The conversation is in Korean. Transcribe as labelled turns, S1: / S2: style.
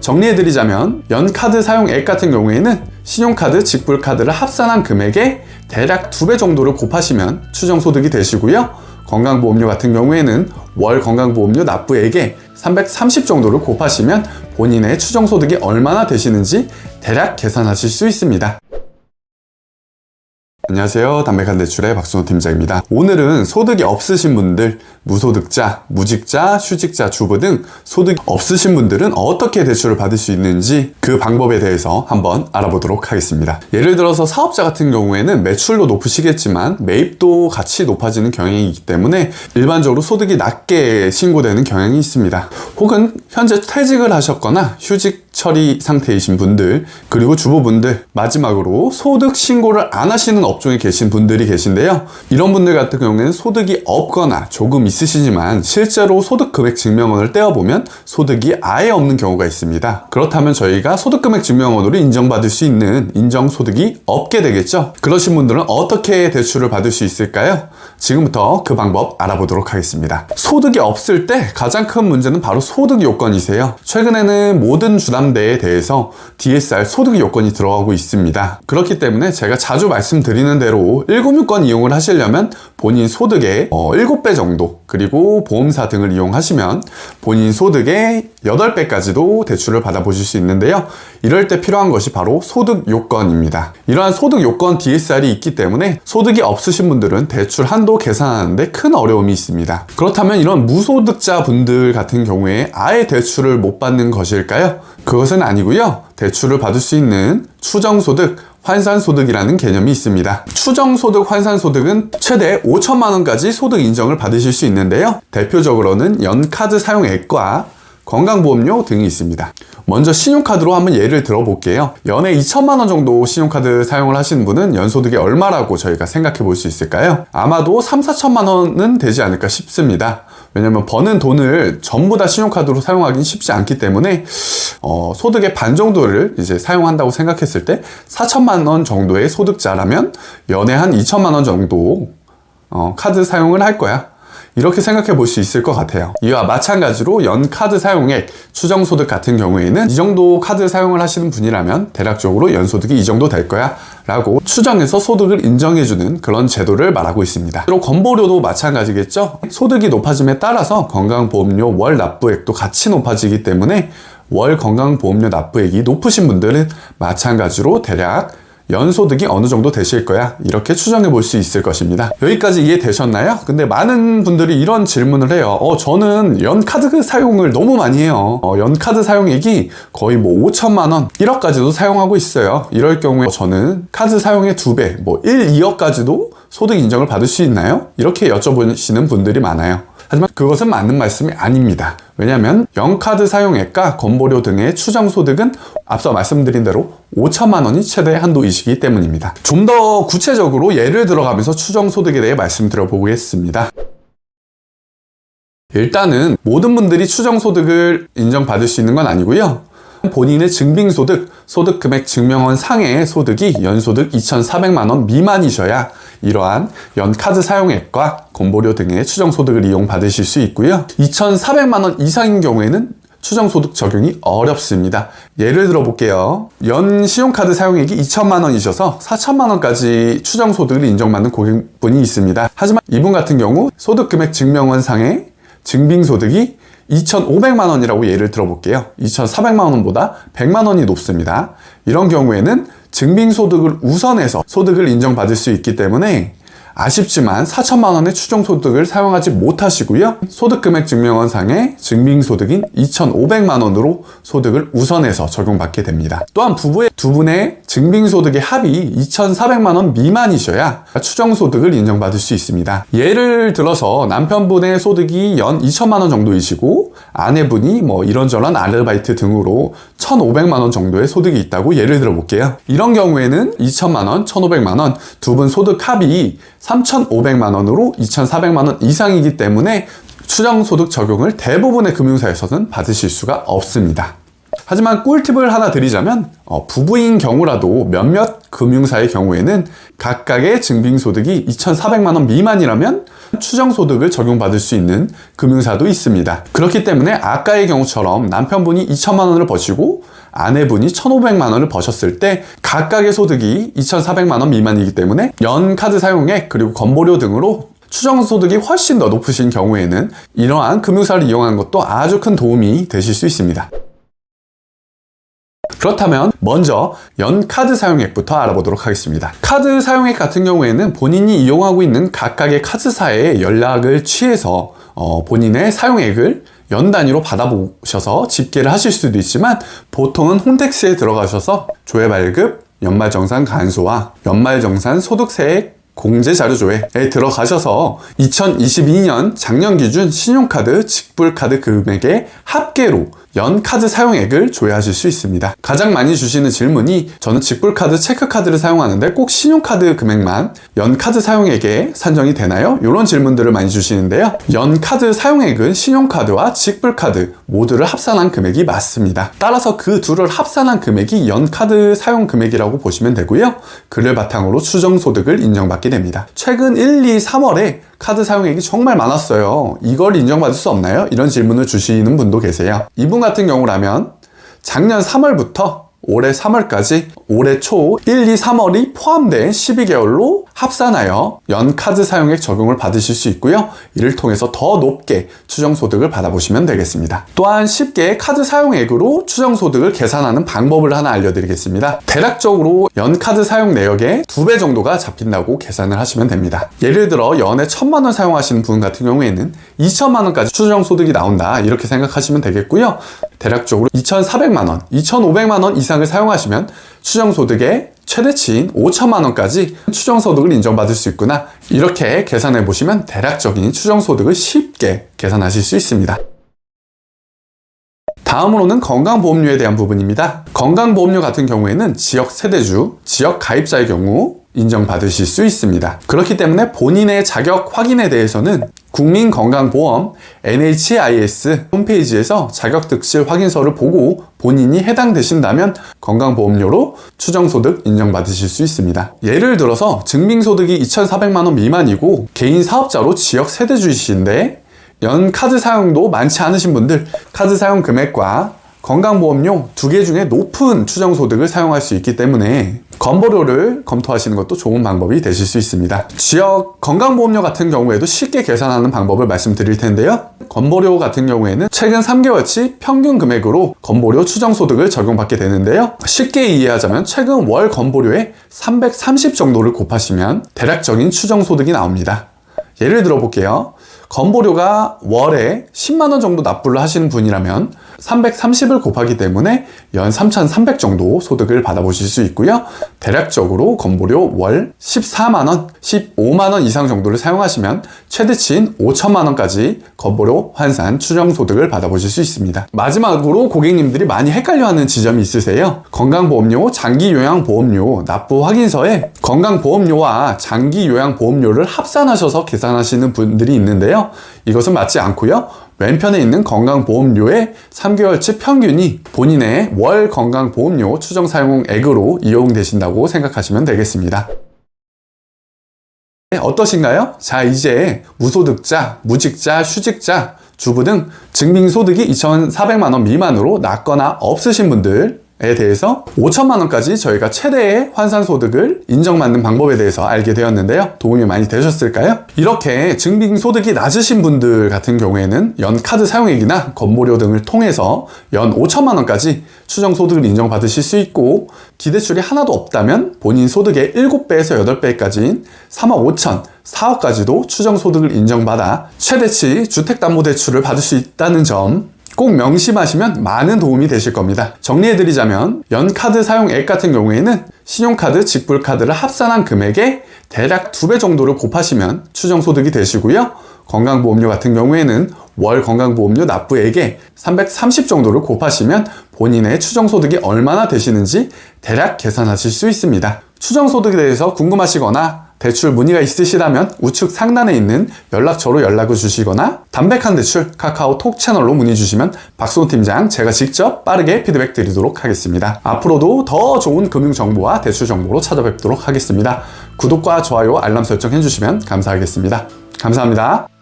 S1: 정리해드리자면 연카드 사용액 같은 경우에는 신용카드, 직불카드를 합산한 금액의 대략 2배 정도를 곱하시면 추정소득이 되시고요. 건강보험료 같은 경우에는 월 건강보험료 납부액에 330 정도를 곱하시면 본인의 추정소득이 얼마나 되시는지 대략 계산하실 수 있습니다. 안녕하세요. 담백한 대출의 박순호 팀장입니다. 오늘은 소득이 없으신 분들, 무소득자, 무직자, 휴직자, 주부 등 소득이 없으신 분들은 어떻게 대출을 받을 수 있는지 그 방법에 대해서 한번 알아보도록 하겠습니다. 예를 들어서 사업자 같은 경우에는 매출도 높으시겠지만 매입도 같이 높아지는 경향이 있기 때문에 일반적으로 소득이 낮게 신고되는 경향이 있습니다. 혹은 현재 퇴직을 하셨거나 휴직 처리 상태이신 분들, 그리고 주부분들, 마지막으로 소득 신고를 안 하시는 업종에 계신 분들이 계신데요. 이런 분들 같은 경우에는 소득이 없거나 조금 있으시지만 실제로 소득 금액 증명원을 떼어보면 소득이 아예 없는 경우가 있습니다. 그렇다면 저희가 소득 금액 증명원으로 인정받을 수 있는 인정소득이 없게 되겠죠. 그러신 분들은 어떻게 대출을 받을 수 있을까요? 지금부터 그 방법 알아보도록 하겠습니다. 소득이 없을 때 가장 큰 문제는 바로 소득 요건이세요. 최근에는 모든 주담대에 대해서 DSR 소득 요건이 들어가고 있습니다. 그렇기 때문에 제가 자주 말씀드리는 대로 1금융권 이용을 하시려면 본인 소득의 7배 정도, 그리고 보험사 등을 이용하시면 본인 소득의 8배까지도 대출을 받아보실 수 있는데요. 이럴 때 필요한 것이 바로 소득 요건입니다. 이러한 소득 요건 DSR이 있기 때문에 소득이 없으신 분들은 대출 한도 계산하는데 큰 어려움이 있습니다. 그렇다면 이런 무소득자 분들 같은 경우에 아예 대출을 못 받는 것일까요? 그것은 아니고요. 대출을 받을 수 있는 추정소득, 환산소득이라는 개념이 있습니다. 추정소득, 환산소득은 최대 5천만 원까지 소득 인정을 받으실 수 있는데요. 대표적으로는 연카드 사용액과 건강보험료 등이 있습니다. 먼저 신용카드로 한번 예를 들어볼게요. 연에 2천만 원 정도 신용카드 사용을 하시는 분은 연소득이 얼마라고 저희가 생각해 볼 수 있을까요? 아마도 3, 4천만 원은 되지 않을까 싶습니다. 왜냐면 버는 돈을 전부 다 신용카드로 사용하기는 쉽지 않기 때문에 소득의 반 정도를 이제 사용한다고 생각했을 때 4천만 원 정도의 소득자라면 연에 한 2천만 원 정도 카드 사용을 할 거야, 이렇게 생각해 볼 수 있을 것 같아요. 이와 마찬가지로 연카드 사용액, 추정소득 같은 경우에는 이 정도 카드 사용을 하시는 분이라면 대략적으로 연소득이 이 정도 될 거야 라고 추정해서 소득을 인정해주는 그런 제도를 말하고 있습니다. 그리고 건보료도 마찬가지겠죠. 소득이 높아짐에 따라서 건강보험료 월 납부액도 같이 높아지기 때문에 월 건강보험료 납부액이 높으신 분들은 마찬가지로 대략 연소득이 어느 정도 되실 거야, 이렇게 추정해 볼 수 있을 것입니다. 여기까지 이해되셨나요? 근데 많은 분들이 이런 질문을 해요. 저는 연카드 사용을 너무 많이 해요. 연카드 사용액이 거의 5천만 원, 1억까지도 사용하고 있어요. 이럴 경우에 저는 카드 사용의 2배, 1, 2억까지도 소득 인정을 받을 수 있나요? 이렇게 여쭤보시는 분들이 많아요. 하지만 그것은 맞는 말씀이 아닙니다. 왜냐하면 연카드 사용액과 건보료 등의 추정소득은 앞서 말씀드린 대로 5천만 원이 최대 한도이시기 때문입니다. 좀 더 구체적으로 예를 들어가면서 추정소득에 대해 말씀드려 보겠습니다. 일단은 모든 분들이 추정소득을 인정받을 수 있는 건 아니고요. 본인의 증빙소득, 소득금액 증명원 상의 소득이 연소득 2,400만 원 미만이셔야 이러한 연카드 사용액과 건보료 등의 추정소득을 이용받으실 수 있고요. 2,400만 원 이상인 경우에는 추정소득 적용이 어렵습니다. 예를 들어 볼게요. 연 신용카드 사용액이 2천만 원이셔서 4천만 원까지 추정소득을 인정받는 고객분이 있습니다. 하지만 이분 같은 경우 소득금액 증명원 상의 증빙소득이 2,500만 원이라고 예를 들어볼게요. 2,400만 원보다 100만 원이 높습니다. 이런 경우에는 증빙소득을 우선해서 소득을 인정받을 수 있기 때문에 아쉽지만 4천만 원의 추정소득을 사용하지 못하시고요. 소득금액 증명원상의 증빙소득인 2,500만 원으로 소득을 우선해서 적용받게 됩니다. 또한 부부의 두 분의 증빙소득의 합이 2,400만 원 미만이셔야 추정소득을 인정받을 수 있습니다. 예를 들어서 남편분의 소득이 연 2천만 원 정도이시고 아내분이 이런저런 아르바이트 등으로 1,500만 원 정도의 소득이 있다고 예를 들어 볼게요. 이런 경우에는 2천만 원, 1,500만 원 두 분 소득 합이 3,500만 원으로 2,400만 원 이상이기 때문에 추정소득 적용을 대부분의 금융사에서는 받으실 수가 없습니다. 하지만 꿀팁을 하나 드리자면 부부인 경우라도 몇몇 금융사의 경우에는 각각의 증빙소득이 2,400만원 미만이라면 추정소득을 적용받을 수 있는 금융사도 있습니다. 그렇기 때문에 아까의 경우처럼 남편분이 2천만원을 버시고 아내분이 1,500만원을 버셨을 때 각각의 소득이 2,400만원 미만이기 때문에 연카드 사용액 그리고 건보료 등으로 추정소득이 훨씬 더 높으신 경우에는 이러한 금융사를 이용하는 것도 아주 큰 도움이 되실 수 있습니다. 그렇다면 먼저 연카드 사용액부터 알아보도록 하겠습니다. 카드 사용액 같은 경우에는 본인이 이용하고 있는 각각의 카드사에 연락을 취해서 본인의 사용액을 연 단위로 받아보셔서 집계를 하실 수도 있지만 보통은 홈택스에 들어가셔서 조회발급, 연말정산 간소화, 연말정산 소득세액 공제자료조회에 들어가셔서 2022년 작년 기준 신용카드, 직불카드 금액의 합계로 연카드 사용액을 조회하실 수 있습니다. 가장 많이 주시는 질문이 저는 직불카드, 체크카드를 사용하는데 꼭 신용카드 금액만 연카드 사용액에 산정이 되나요? 이런 질문들을 많이 주시는데요. 연카드 사용액은 신용카드와 직불카드 모두를 합산한 금액이 맞습니다. 따라서 그 둘을 합산한 금액이 연카드 사용 금액이라고 보시면 되고요. 그를 바탕으로 추정소득을 인정받게 됩니다. 최근 1, 2, 3월에 카드 사용액이 정말 많았어요. 이걸 인정받을 수 없나요? 이런 질문을 주시는 분도 계세요. 이분 같은 경우라면 작년 3월부터 올해 3월까지 올해 초 1, 2, 3월이 포함된 12개월로 합산하여 연카드 사용액 적용을 받으실 수 있고요. 이를 통해서 더 높게 추정소득을 받아보시면 되겠습니다. 또한 쉽게 카드 사용액으로 추정소득을 계산하는 방법을 하나 알려드리겠습니다. 대략적으로 연카드 사용 내역의 2배 정도가 잡힌다고 계산을 하시면 됩니다. 예를 들어 연에 1,000만원 사용하시는 분 같은 경우에는 2천만원까지 추정소득이 나온다 이렇게 생각하시면 되겠고요. 대략적으로 2,400만원, 2,500만원 이상을 사용하시면 추정소득의 최대치인 5천만원까지 추정소득을 인정받을 수 있구나 이렇게 계산해 보시면 대략적인 추정소득을 쉽게 계산하실 수 있습니다. 다음으로는 건강보험료에 대한 부분입니다. 건강보험료 같은 경우에는 지역 세대주, 지역 가입자의 경우 인정받으실 수 있습니다. 그렇기 때문에 본인의 자격 확인에 대해서는 국민건강보험 NHIS 홈페이지에서 자격득실 확인서를 보고 본인이 해당되신다면 건강보험료로 추정소득 인정받으실 수 있습니다. 예를 들어서 증빙소득이 2,400만원 미만이고 개인 사업자로 지역 세대주이신데 연 카드 사용도 많지 않으신 분들 카드 사용 금액과 건강보험료 2개 중에 높은 추정소득을 사용할 수 있기 때문에 건보료를 검토하시는 것도 좋은 방법이 되실 수 있습니다. 지역 건강보험료 같은 경우에도 쉽게 계산하는 방법을 말씀드릴 텐데요. 건보료 같은 경우에는 최근 3개월치 평균 금액으로 건보료 추정소득을 적용받게 되는데요. 쉽게 이해하자면 최근 월 건보료에 330 정도를 곱하시면 대략적인 추정소득이 나옵니다. 예를 들어 볼게요. 건보료가 월에 10만원 정도 납부를 하시는 분이라면 330을 곱하기 때문에 연 3,300 정도 소득을 받아보실 수 있고요. 대략적으로 건보료 월 14만원, 15만원 이상 정도를 사용하시면 최대치인 5천만원까지 건보료 환산 추정소득을 받아보실 수 있습니다. 마지막으로 고객님들이 많이 헷갈려하는 지점이 있으세요. 건강보험료, 장기요양보험료 납부 확인서에 건강보험료와 장기요양보험료를 합산하셔서 계산하시는 분들이 있는데요. 이것은 맞지 않고요. 왼편에 있는 건강보험료의 3개월치 평균이 본인의 월 건강보험료 추정 사용액으로 이용되신다고 생각하시면 되겠습니다. 어떠신가요? 자, 이제 무소득자, 무직자, 휴직자, 주부 등 증빙소득이 2,400만원 미만으로 낮거나 없으신 분들 에 대해서 5천만원까지 저희가 최대의 환산소득을 인정받는 방법에 대해서 알게 되었는데요. 도움이 많이 되셨을까요? 이렇게 증빙소득이 낮으신 분들 같은 경우에는 연카드 사용액이나 건보료 등을 통해서 연 5천만원까지 추정소득을 인정받으실 수 있고 기대출이 하나도 없다면 본인 소득의 7배에서 8배까지인 3억 5천, 4억까지도 추정소득을 인정받아 최대치 주택담보대출을 받을 수 있다는 점 꼭 명심하시면 많은 도움이 되실 겁니다. 정리해드리자면 연카드 사용액 같은 경우에는 신용카드, 직불카드를 합산한 금액에 대략 2배 정도를 곱하시면 추정소득이 되시고요. 건강보험료 같은 경우에는 월 건강보험료 납부액에 330 정도를 곱하시면 본인의 추정소득이 얼마나 되시는지 대략 계산하실 수 있습니다. 추정소득에 대해서 궁금하시거나 대출 문의가 있으시다면 우측 상단에 있는 연락처로 연락을 주시거나 담백한 대출 카카오톡 채널로 문의 주시면 박성호 팀장 제가 직접 빠르게 피드백 드리도록 하겠습니다. 앞으로도 더 좋은 금융 정보와 대출 정보로 찾아뵙도록 하겠습니다. 구독과 좋아요, 알람 설정 해주시면 감사하겠습니다. 감사합니다.